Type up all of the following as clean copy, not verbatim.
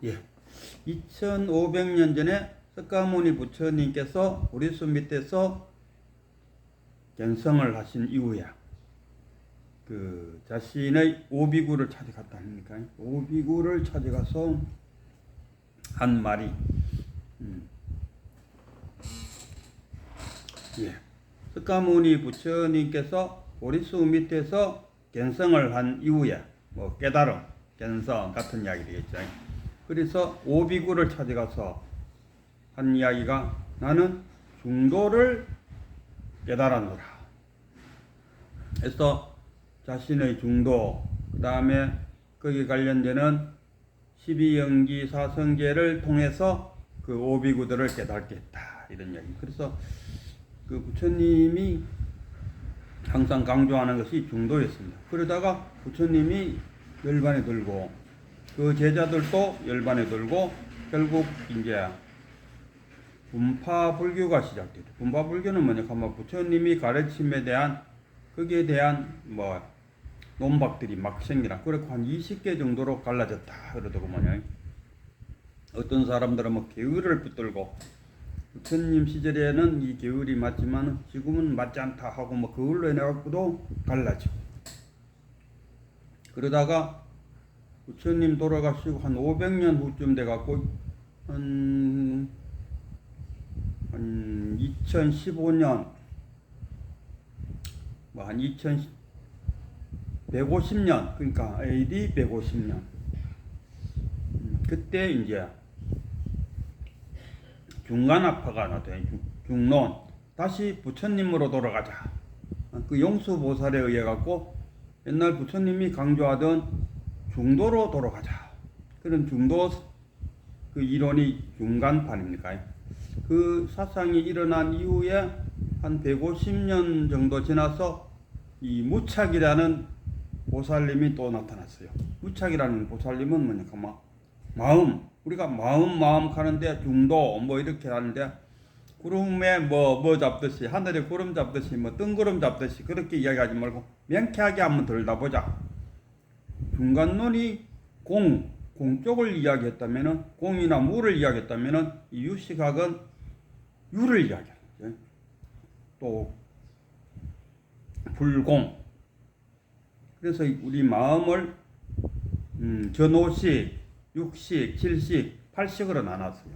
예. 2500년 전에 석가모니 부처님께서 보리수 밑에서 견성을 하신 이후에 그 자신의 오비구를 찾아갔다 합니까? 오비구를 찾아가서 한 말이 예. 석가모니 부처님께서 보리수 밑에서 견성을 한 이후에 뭐 깨달음, 견성 같은 이야기 되겠죠. 그래서 오비구를 찾아가서 한 이야기가 나는 중도를 깨달았노라. 그래서 자신의 중도, 그 다음에 거기 관련되는 12연기 사성계를 통해서 그 오비구들을 깨닫게 했다. 이런 이야기. 그래서 그 부처님이 항상 강조하는 것이 중도였습니다. 그러다가 부처님이 열반에 들고 그 제자들도 열반에 들고 결국 이제 분파불교가 시작됐죠. 분파불교는 뭐냐 하면 부처님이 가르침에 대한 거기에 대한 뭐 논박들이 막 생기라. 그렇고 한 20개 정도로 갈라졌다. 그러더고 뭐냐. 어떤 사람들은 뭐 계율을 붙들고 부처님 시절에는 이 계율이 맞지만 지금은 맞지 않다 하고 뭐 그걸로 해갖고도 갈라지고. 그러다가 부처님 돌아가시고 한 500년 후쯤 돼갖고 한 2015년 뭐 한 2150년 그러니까 AD 150년 그때 이제 중간합파가 나타나요. 중론 다시 부처님으로 돌아가자. 그 용수보살에 의해 갖고 옛날 부처님이 강조하던 중도로 돌아가자. 그런 중도 그 이론이 중간판입니까? 그 사상이 일어난 이후에 한 150년 정도 지나서 이 무착이라는 보살님이 또 나타났어요. 무착이라는 보살님은 뭐냐? 마음. 우리가 마음 하는데 중도 뭐 이렇게 하는데 구름에 뭐 잡듯이 하늘에 구름 잡듯이 뭐 뜬구름 잡듯이 그렇게 이야기하지 말고 명쾌하게 한번 들여다보자. 중간론이 공 쪽을 이야기했다면은 공이나 무를 이야기했다면은 이 유시각은 유를 이야기하는 거죠. 또 불공. 그래서 우리 마음을 전오식, 육식, 칠식, 팔식으로 나눴어요.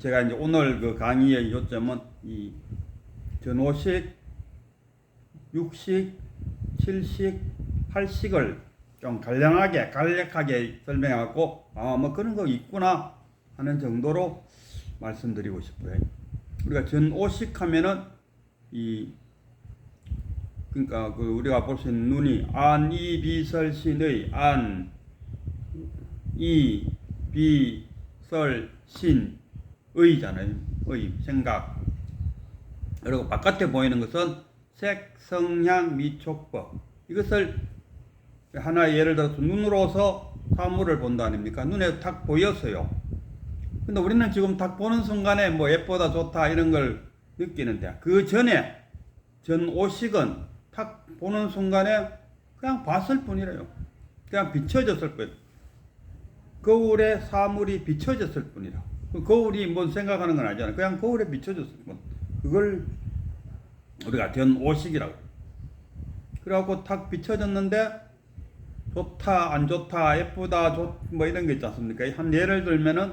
제가 이제 오늘 그 강의의 요점은 이 전오식, 육식, 칠식, 팔식을 좀 간략하게 설명하고 뭐 그런 거 있구나 하는 정도로 말씀드리고 싶어요. 우리가 전오식 하면은 그러니까 그 우리가 볼 수 있는 눈이 안, 이, 비, 설, 신의 안, 이, 비, 설, 신, 의잖아요. 의, 생각. 그리고 바깥에 보이는 것은 색, 성향, 미촉법. 이것을 하나의 예를 들어서 눈으로서 사물을 본다 아닙니까? 눈에 딱 보였어요. 근데 우리는 지금 딱 보는 순간에 뭐 예쁘다, 좋다 이런 걸 느끼는데 그 전에 전오식은 딱 보는 순간에 그냥 봤을 뿐이래요. 그냥 비춰졌을 뿐. 거울에 사물이 비춰졌을 뿐이라. 거울이 뭐 생각하는 건 아니잖아요. 그냥 거울에 비춰졌을 뿐. 그걸 우리가 전오식이라고. 그래갖고 탁 비춰졌는데 좋다, 안 좋다, 예쁘다, 뭐 이런 게 있지 않습니까? 한 예를 들면은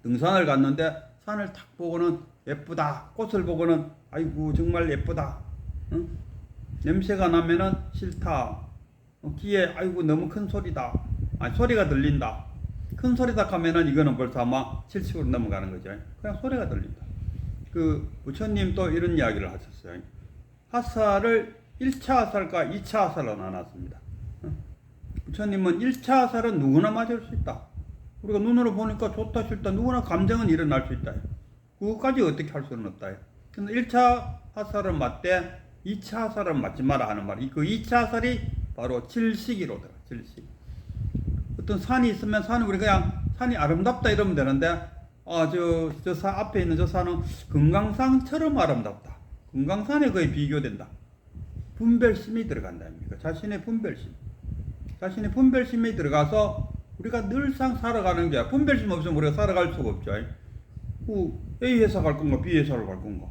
등산을 갔는데 산을 탁 보고는 예쁘다, 꽃을 보고는 아이고 정말 예쁘다, 응? 냄새가 나면은 싫다, 귀에 아이고 너무 큰 소리다, 소리가 들린다. 큰 소리다 하면은 이거는 벌써 아마 실식으로 넘어가는 거죠. 그냥 소리가 들린다. 그 부처님 또 이런 이야기를 하셨어요. 하사를 1차 하살과 2차 하살로 나눴습니다. 부처님은 1차 하살은 누구나 맞을 수 있다. 우리가 눈으로 보니까 좋다 싫다 누구나 감정은 일어날 수 있다. 그것까지 어떻게 할 수는 없다. 근데 1차 하살은 맞되 2차 하살은 맞지 마라 하는 말이 그 2차 하살이 바로 질식이로더라. 질식. 어떤 산이 있으면 산이 우리 그냥 산이 아름답다 이러면 되는데 저 산 앞에 있는 저 산은 금강산처럼 아름답다. 금강산에 거의 비교된다. 분별심이 들어간다. 자신의 분별심. 자신의 분별심이 들어가서 우리가 늘상 살아가는 게 분별심 없으면 우리가 살아갈 수가 없죠. A 회사 갈 건가 B 회사로 갈 건가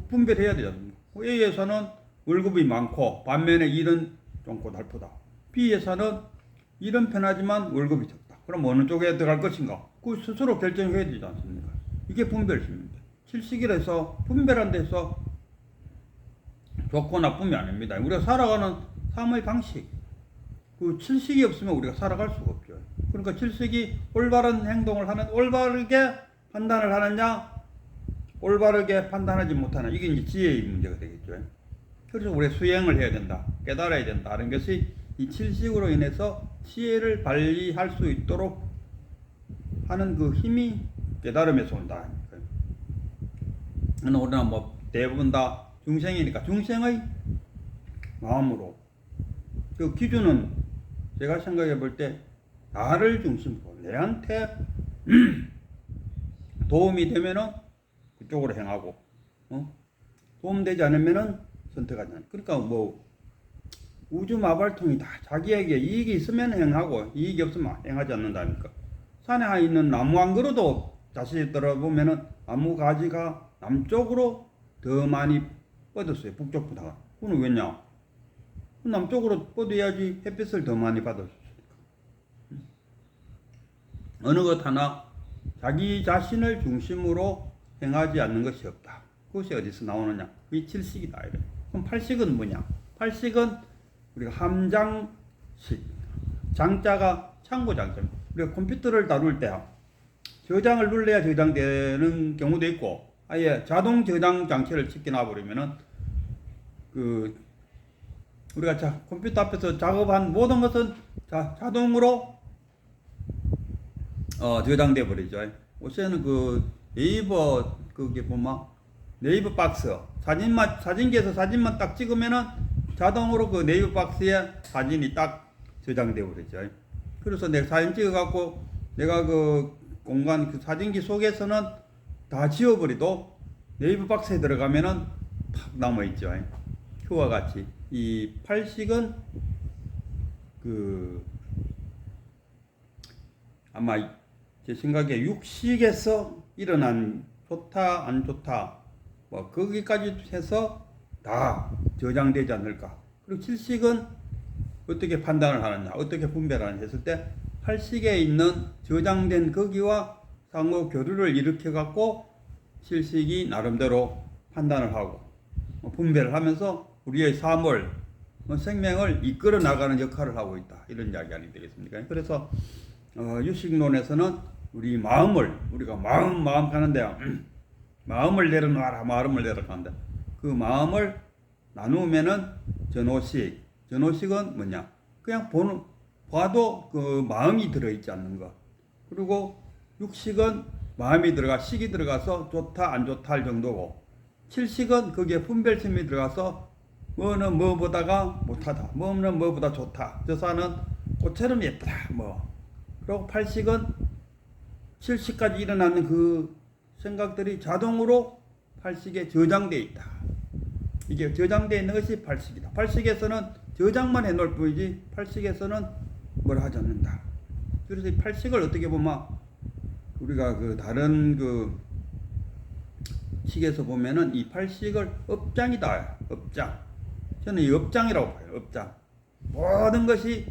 분별해야 되지 않습니까? A 회사는 월급이 많고 반면에 일은 좀 고달프다. B 회사는 일은 편하지만 월급이 적다. 그럼 어느 쪽에 들어갈 것인가? 그 스스로 결정해야 되지 않습니까? 이게 분별심입니다. 칠식이라서 분별한 데서 좋고 나쁨이 아닙니다. 우리가 살아가는 삶의 방식. 그 칠식이 없으면 우리가 살아갈 수가 없죠. 그러니까 칠식이 올바른 행동을 하는, 올바르게 판단을 하느냐, 올바르게 판단하지 못하느냐. 이게 이제 지혜의 문제가 되겠죠. 그래서 우리가 수행을 해야 된다. 깨달아야 된다. 하는 것이 이 칠식으로 인해서 지혜를 발휘할 수 있도록 하는 그 힘이 깨달음에서 온다. 우리는 뭐 대부분 다 중생이니까 중생의 마음으로 그 기준은 제가 생각해 볼 때 나를 중심으로 내한테 도움이 되면은 그쪽으로 행하고 도움되지 않으면은 선택하지 않아요. 그러니까 뭐 우주 마발통이 다 자기에게 이익이 있으면 행하고 이익이 없으면 행하지 않는다니까. 산에 있는 나무 한 그루도 자세히 들어보면은 나무 가지가 남쪽으로 더 많이 뻗었어요. 북쪽보다가. 그건 왜냐? 남쪽으로 뻗어야지 햇빛을 더 많이 받을 수 있으니까. 어느 것 하나 자기 자신을 중심으로 행하지 않는 것이 없다. 그것이 어디서 나오느냐? 이 칠식이다. 이래. 그럼 팔식은 뭐냐? 팔식은 우리가 함장식. 장자가 창고 장자입니다. 우리가 컴퓨터를 다룰 때 저장을 눌러야 저장되는 경우도 있고 아예 자동 저장 장치를 시켜놔 버리면은 그 우리가 컴퓨터 앞에서 작업한 모든 것은 자동으로 저장돼 버리죠. 요새는 그 네이버 그게 보면 네이버 박스 사진기에서 사진만 딱 찍으면은 자동으로 그 네이버 박스에 사진이 딱 저장돼 버리죠. 그래서 내가 사진 찍어 갖고 내가 그 공간 그 사진기 속에서는 다 지워버리도 네이버 박스에 들어가면은 탁 남아있죠. 그와 같이 이 팔식은 그 아마 제 생각에 육식에서 일어난 좋다 안 좋다 뭐 거기까지 해서 다 저장되지 않을까. 그리고 칠식은 어떻게 판단을 하느냐, 어떻게 분별하느냐 했을 때 팔식에 있는 저장된 거기와 상호 교류를 일으켜 갖고 칠식이 나름대로 판단을 하고 분별을 하면서 우리의 삶을 생명을 이끌어 나가는 역할을 하고 있다. 이런 이야기 되겠습니까? 그래서 유식론에서는 우리 마음을 우리가 마음 가는데요. 마음을 내려놔라. 마음을 내려가는데 그 마음을 나누면은 전오식은 뭐냐? 그냥 봐도 그 마음이 들어있지 않는 것. 그리고 육식은 마음이 들어가 식이 들어가서 좋다 안 좋다 할 정도고 칠식은 거기에 분별심이 들어가서 뭐는 뭐보다가 못하다, 뭐는 뭐보다 좋다. 저 산은 꽃처럼 예쁘다. 뭐 그리고 팔식은 칠식까지 일어나는 그 생각들이 자동으로 팔식에 저장되어 있다. 이게 저장되어 있는 것이 팔식이다. 팔식에서는 저장만 해놓을 뿐이지 팔식에서는 뭘 하지 않는다. 그래서 이 팔식을 어떻게 보면 우리가 그 다른 그 식에서 보면은 이 팔식을 업장이다. 업장. 저는 이 업장이라고 봐요. 업장. 모든 것이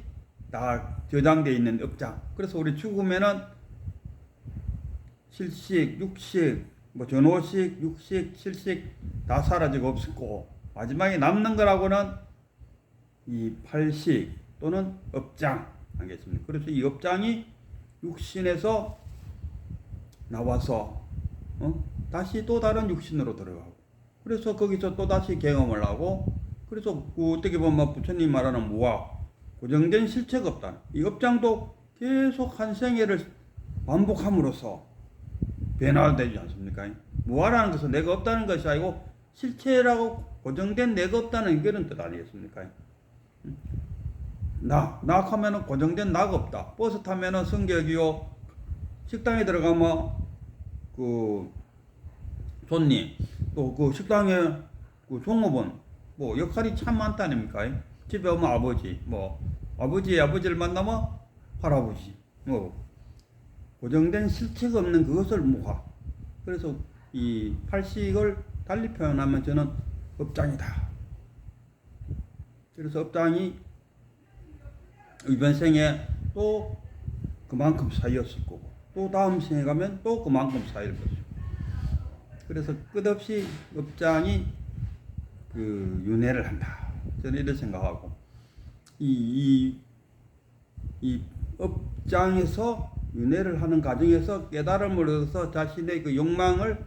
다 저장되어 있는 업장. 그래서 우리 죽으면은 칠식, 육식, 뭐 전오식, 육식, 칠식 다 사라지고 없고 마지막에 남는 거라고는 이 팔식 또는 업장 알겠습니까? 그래서 이 업장이 육신에서 나와서 다시 또 다른 육신으로 들어가고 그래서 거기서 또 다시 경험을 하고 그래서 그 어떻게 보면 부처님 말하는 무아 고정된 실체가 없다. 이 업장도 계속 한 생애를 반복함으로써 변화되지 않습니까? 무아라는 것은 내가 없다는 것이 아니고 실체라고 고정된 내가 없다는 그런 뜻 아니겠습니까? 나 하면은 고정된 나가 없다. 버스 타면은 성격이요. 식당에 들어가면 그 손님 또 그 식당에 그 종업원 뭐 역할이 참 많다 아닙니까? 집에 오면 아버지 뭐 아버지를 만나면 할아버지. 뭐 고정된 실체가 없는 그것을 모아. 그래서 이 팔식을 달리 표현하면 저는 업장이다. 그래서 업장이 이번 생에 또 그만큼 쌓였을 거고, 또 다음 생에 가면 또 그만큼 쌓일 것이고. 그래서 끝없이 업장이 그 윤회를 한다. 저는 이렇게 생각하고, 이 업장에서 윤회를 하는 과정에서 깨달음을 얻어서 자신의 그 욕망을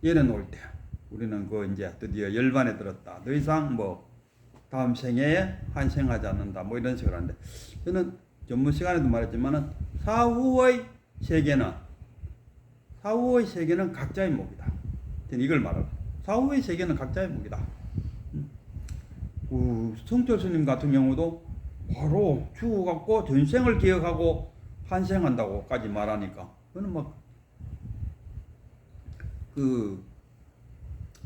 내려놓을 때, 우리는 그 이제 드디어 열반에 들었다. 더 이상 뭐 다음 생애에 환생하지 않는다. 뭐 이런 식으로 하는데, 저는 전문 시간에도 말했지만은 사후의 세계는 각자의 몫이다. 저는 이걸 말합니다. 사후의 세계는 각자의 몫이다. 성철 스님 같은 경우도 바로 죽어갖고 전생을 기억하고 환생한다고까지 말하니까, 그는 막 그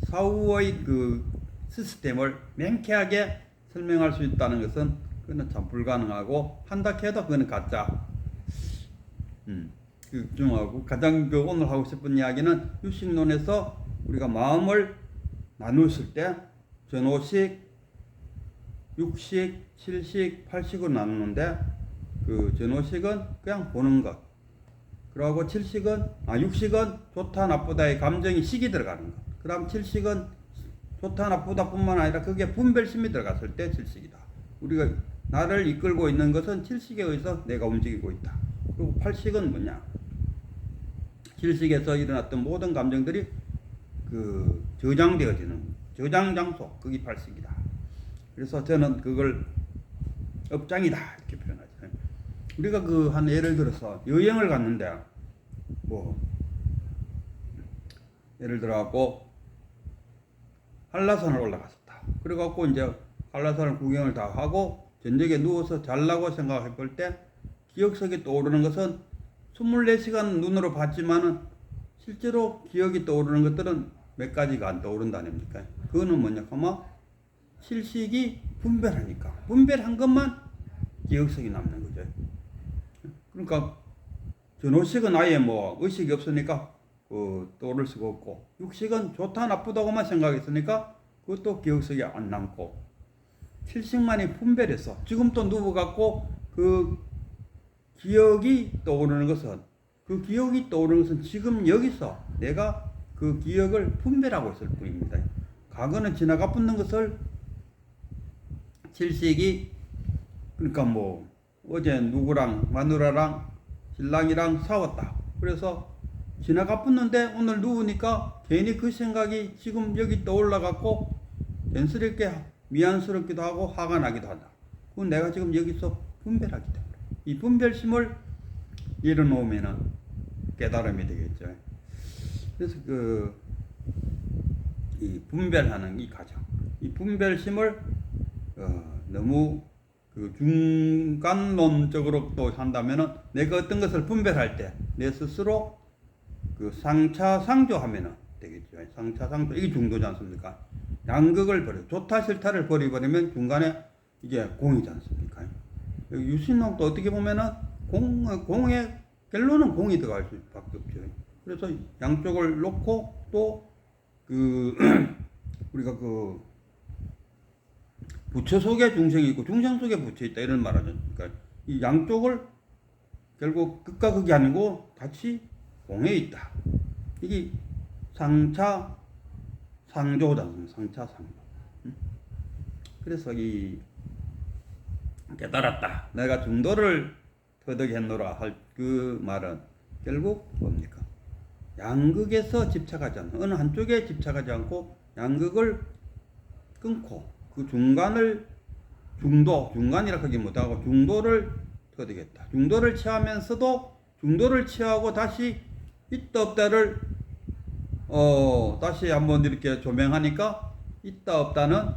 사후의 그 시스템을 명쾌하게 설명할 수 있다는 것은 그는 참 불가능하고, 한다 해도 그는 가짜. 그 가장 오늘 하고 싶은 이야기는 유식론에서 우리가 마음을 나눴을 때 전오식, 육식, 칠식, 팔식으로 나누는데, 그 전오식은 그냥 보는 것. 그리고 육식은 좋다 나쁘다의 감정이 식이 들어가는 것. 그 다음 칠식은 좋다 나쁘다 뿐만 아니라 그게 분별심이 들어갔을 때 칠식이다. 우리가 나를 이끌고 있는 것은 칠식에 의해서 내가 움직이고 있다. 그리고 팔식은 뭐냐? 칠식에서 일어났던 모든 감정들이 그 저장되어지는 저장 장소, 그게 팔식이다. 그래서 저는 그걸 업장이다 이렇게 표현하죠. 우리가 그 한 예를 들어서 여행을 갔는데, 뭐 예를 들어갖고 한라산을 올라갔었다. 그래갖고 이제 한라산을 구경을 다 하고 저녁에 누워서 잘라고 생각해 볼 때 기억 속에 떠오르는 것은 24시간 눈으로 봤지만은 실제로 기억이 떠오르는 것들은 몇 가지가 안 떠오른다 아닙니까? 그거는 뭐냐 하면 실식이 분별하니까, 분별한 것만 기억 속에 남는 거죠. 그러니까 전오식은 아예 뭐 의식이 없으니까 떠오를 수가 없고, 육식은 좋다 나쁘다고만 생각했으니까 그것도 기억 속에 안 남고, 칠식만이 분별해서 지금 또 누워갖고 그 기억이 떠오르는 것은 지금 여기서 내가 그 기억을 분별하고 있을 뿐입니다. 과거는 지나가 붙는 것을 칠식이, 그러니까 뭐 어제 누구랑 마누라랑 신랑이랑 싸웠다. 그래서 지나가 붙는데 오늘 누우니까 괜히 그 생각이 지금 여기 떠올라갖고 괜스럽게 미안스럽기도 하고 화가 나기도 한다. 그건 내가 지금 여기서 분별하기 때문에, 이 분별심을 잃어놓으면은 깨달음이 되겠죠. 그래서 이 분별하는 이 과정, 이 분별심을 너무 그 중간론적으로 또 한다면은, 내가 어떤 것을 분별할 때 내 스스로 그 상차상조하면은 되겠죠. 상차상조, 이게 중도지 않습니까? 양극을 버려, 좋다 싫다를 버려버리면 중간에 이게 공이지 않습니까? 유신론도 어떻게 보면은 공의 결론은 공이 들어갈 수밖에 없죠. 그래서 양쪽을 놓고 또 우리가 부처 속에 중생이 있고 중생 속에 부처 있다 이런 말하죠. 그러니까 이 양쪽을 결국 극과 극이 아니고 같이 공에 있다. 이게 상차 상조다. 상차 상조. 그래서 이 깨달았다, 내가 중도를 터득했노라 할 그 말은 결국 뭡니까? 양극에서 집착하지 않는, 어느 한쪽에 집착하지 않고 양극을 끊고 그 중간을 중간이라 하기 못하고 중도를 터득했다. 중도를 취하면서도 중도를 취하고 다시 있다 없다를 다시 한번 이렇게 조명하니까 있다 없다는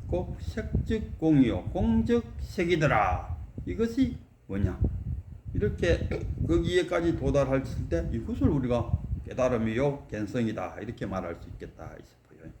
꼭 색즉 공이요 공즉 색이더라. 이것이 뭐냐? 이렇게 거기에까지 도달할 때 이것을 우리가 깨달음이요 겐성이다 이렇게 말할 수 있겠다 싶어요.